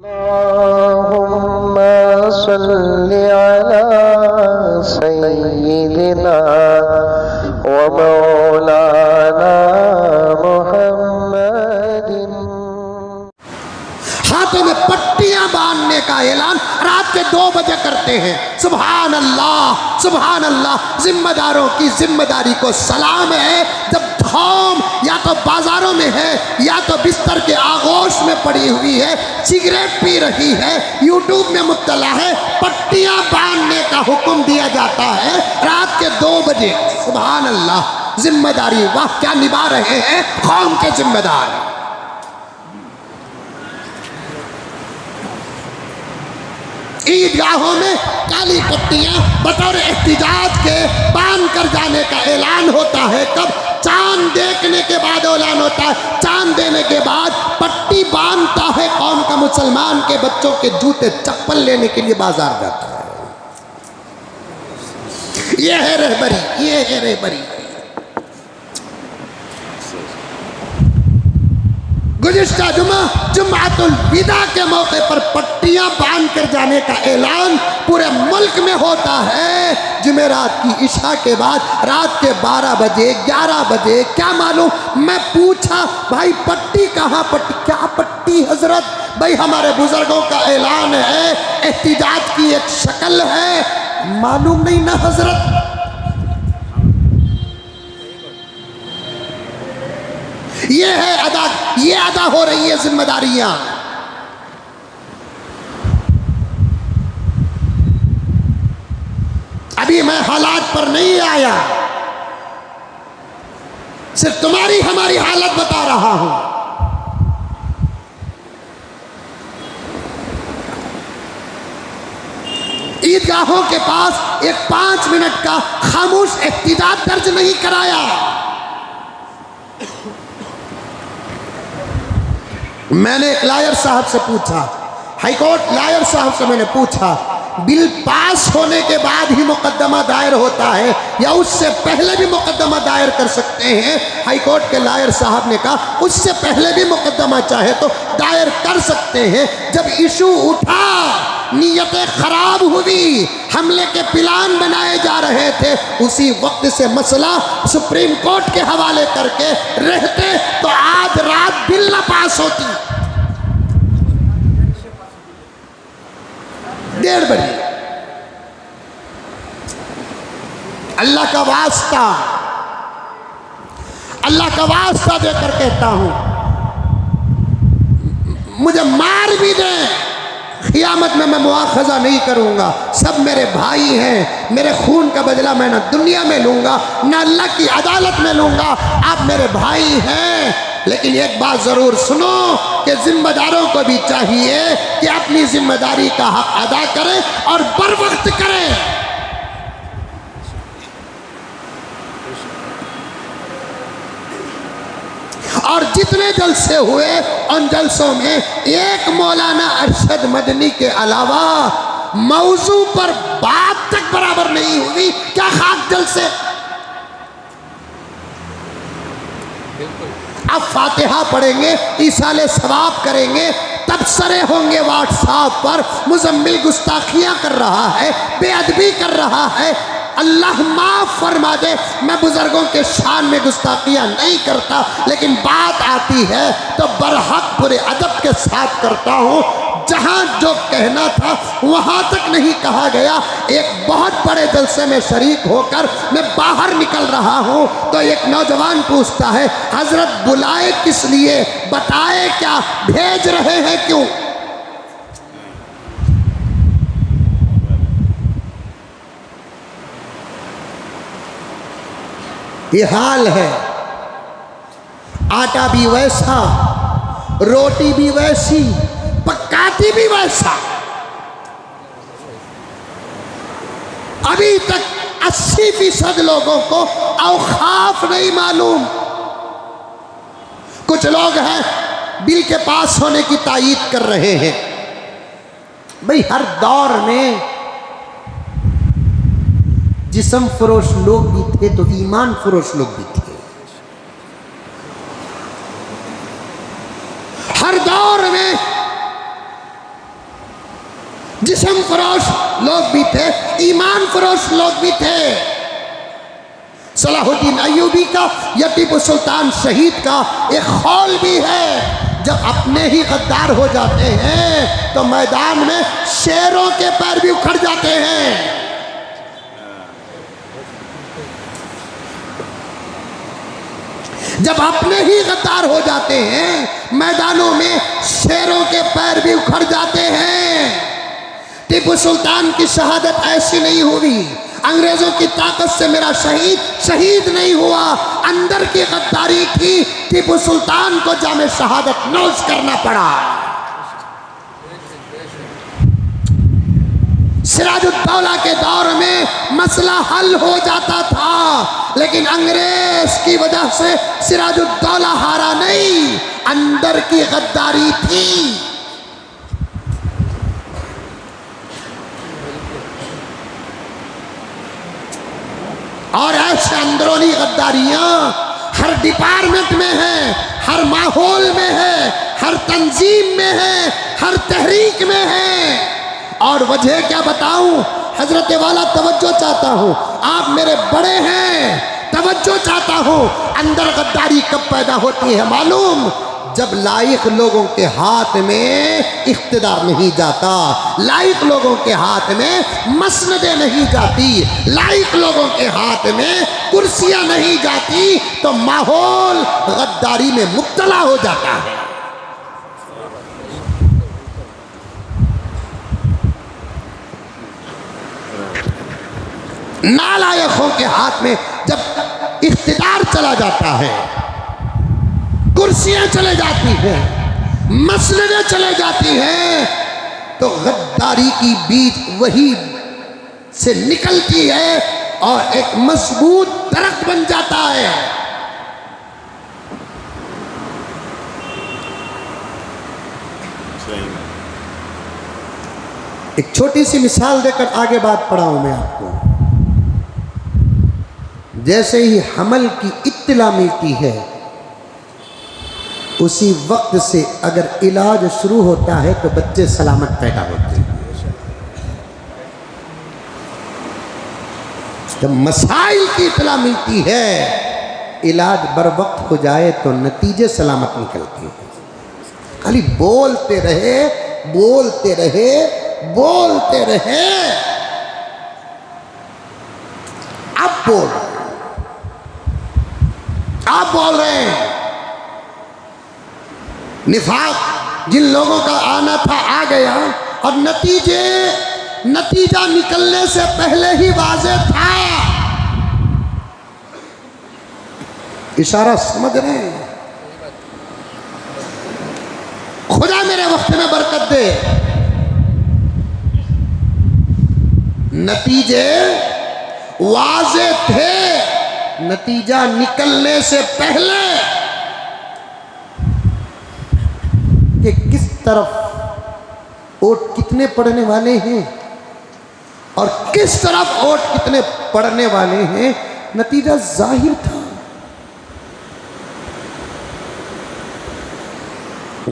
अल्लाहुम्मा सल्लि अला सय्यिदिना व मौलाना मुहम्मदिन। हाथों में पट्टियां बांधने का ऐलान रात के 2 बजे करते हैं। सुभान अल्लाह, सुभान अल्लाह। जिम्मेदारों की जिम्मेदारी को सलाम है। जब धौम या तो बाजारों में है या तो बिस्तर के आगोश में पड़ी हुई है, सिगरेट पी रही है, यूट्यूब में मुब्तला है, पट्टियां बांधने का हुक्म दिया जाता है रात के 2 बजे। सुभान अल्लाह। जिम्मेदारी वाह क्या निभा रहे हैं कौम के जिम्मेदार। ईदगाहों में काली पट्टियां बतौर एहतिजाज के बांध कर जाने का ऐलान होता है। कब? चांद देखने के बाद ऐलान होता है। चांद देने के बाद पट्टी बांधता है कौम का मुसलमान के बच्चों के जूते चप्पल लेने के लिए बाजार जाता है। ये है रहबरी, ये है रहबरी। गुज़िश्ता जुम्मातुल विदा के मौके पर पट्टियां बांध कर जाने का ऐलान पूरे मुल्क में होता है। जुमेरात की इशा के बाद रात के 12 बजे 11 बजे क्या मालूम। मैं पूछा भाई पट्टी कहाँ? पट्टी क्या पट्टी हजरत? भाई हमारे बुजुर्गों का ऐलान है, एहतिजाज की एक शक्ल है। मालूम नहीं ना हजरत। ये है अदा, ये अदा हो रही है जिम्मेदारियां। अभी मैं हालात पर नहीं आया, सिर्फ तुम्हारी हमारी हालत बता रहा हूं। ईदगाहों के पास एक 5 मिनट का खामोश एहतिजाज दर्ज नहीं कराया। मैंने एक लायर साहब से पूछा, हाईकोर्ट लायर साहब से मैंने पूछा, बिल पास होने के बाद ही मुकदमा दायर होता है या उससे पहले भी मुकदमा दायर कर सकते हैं? हाईकोर्ट के लायर साहब ने कहा उससे पहले भी मुकदमा चाहे तो दायर कर सकते हैं। जब इशू उठा, नीयतें खराब हुई, हमले के प्लान बनाए जा रहे थे, उसी वक्त से मसला सुप्रीम कोर्ट के हवाले करके रहते तो आज रात बिल न पास होती। 1:30 बजे। अल्लाह का वास्ता, अल्लाह का वास्ता देकर कहता हूं, मुझे मार भी दे, क़यामत में मैं मुआखज़ा नहीं करूंगा। सब मेरे भाई हैं, मेरे खून का बदला मैं ना दुनिया में लूंगा ना अल्लाह की अदालत में लूंगा। आप मेरे भाई हैं, लेकिन एक बात जरूर सुनो कि जिम्मेदारों को भी चाहिए कि अपनी जिम्मेदारी का हक अदा करें और बर वक्त करें। और जितने जलसे हुए उन जलसों में एक मौलाना अरशद मदनी के अलावा मौजू पर बात तक बराबर नहीं हुई। क्या खाक जलसे। अब फातिहा पढ़ेंगे, इसाले सवाब करेंगे, तबसरे होंगे व्हाट्सएप पर, मुजम्मिल गुस्ताखियां कर रहा है, बेअदबी कर रहा है। अल्लाह माफ फरमा दे, मैं बुजुर्गों के शान में गुस्ताखियां नहीं करता, लेकिन बात आती है तो बरहक बुरे अदब के साथ करता हूँ। जहाँ जो कहना था वहाँ तक नहीं कहा गया। एक बहुत बड़े जलसे में शरीक होकर मैं बाहर निकल रहा हूँ तो एक नौजवान पूछता है, हजरत बुलाए किस लिए, बताए क्या, भेज रहे हैं क्यों? ये हाल है। आटा भी वैसा, रोटी भी वैसी, पकाती भी वैसा। अभी तक 80% लोगों को औखाफ नहीं मालूम। कुछ लोग हैं बिल के पास होने की तायीद कर रहे हैं। भाई हर दौर में जिस्म फरोश लोग भी थे तो ईमान फरोश लोग भी थे। हर दौर में जिस्म फरोश लोग भी थे, ईमान फरोश लोग भी थे। सलाहुद्दीन अय्यूबी का या टीपू सुल्तान शहीद का एक खौल भी है, जब अपने ही गद्दार हो जाते हैं तो मैदान में शेरों के पैर भी उखड़ जाते हैं। जब अपने ही गद्दार हो जाते हैं मैदानों में शेरों के पैर भी उखड़ जाते हैं। टीपू सुल्तान की शहादत ऐसी नहीं हुई, अंग्रेजों की ताकत से मेरा शहीद शहीद नहीं हुआ, अंदर की गद्दारी थी, टीपू सुल्तान को जामे शहादत नोश करना पड़ा। सिराजुद्दौला के दौर में मसला हल हो जाता था, लेकिन अंग्रेज की वजह से सिराजुद्दौला हारा नहीं, अंदर की गद्दारी थी। और ऐसे अंदरूनी गद्दारियां हर डिपार्टमेंट में है, हर माहौल में है, हर तंजीम में है, हर तहरीक में है। और वजह क्या बताऊं, हजरत वाला तवज्जो चाहता हूं, आप मेरे बड़े हैं, तवज्जो चाहता हूं। अंदर गद्दारी कब पैदा होती है मालूम? जब लायक लोगों के हाथ में इख्तिदार नहीं जाता, लायक लोगों के हाथ में मसनदें नहीं जाती, लायक लोगों के हाथ में कुर्सियां नहीं जाती, तो माहौल गद्दारी में मुब्तला हो जाता है। नालायकों के हाथ में जब इख्तिदार चला जाता है, कुर्सियां चले जाती हैं, मसनदें चले जाती हैं, तो गद्दारी की बीज वही से निकलती है और एक मजबूत दरख्त बन जाता है। एक छोटी सी मिसाल देकर आगे बात पढ़ाऊं मैं आपको। जैसे ही हमल की इत्तला मिलती है, उसी वक्त से अगर इलाज शुरू होता है तो बच्चे सलामत पैदा होते हैं। जब मसाइल की इत्तला मिलती है, इलाज बर वक्त हो जाए तो नतीजे सलामत निकलते हैं। खाली बोलते रहे, बोलते रहे, बोलते रहे, अब बोल, आप बोल रहे हैं। निफाक जिन लोगों का आना था आ गया, और नतीजा निकलने से पहले ही वाज़े था। इशारा समझ रहे हैं? खुदा मेरे वक्त में बरकत दे। नतीजे वाज़े थे, नतीजा निकलने से पहले कि किस तरफ वोट कितने पड़ने वाले हैं और किस तरफ वोट कितने पड़ने वाले हैं, नतीजा जाहिर था।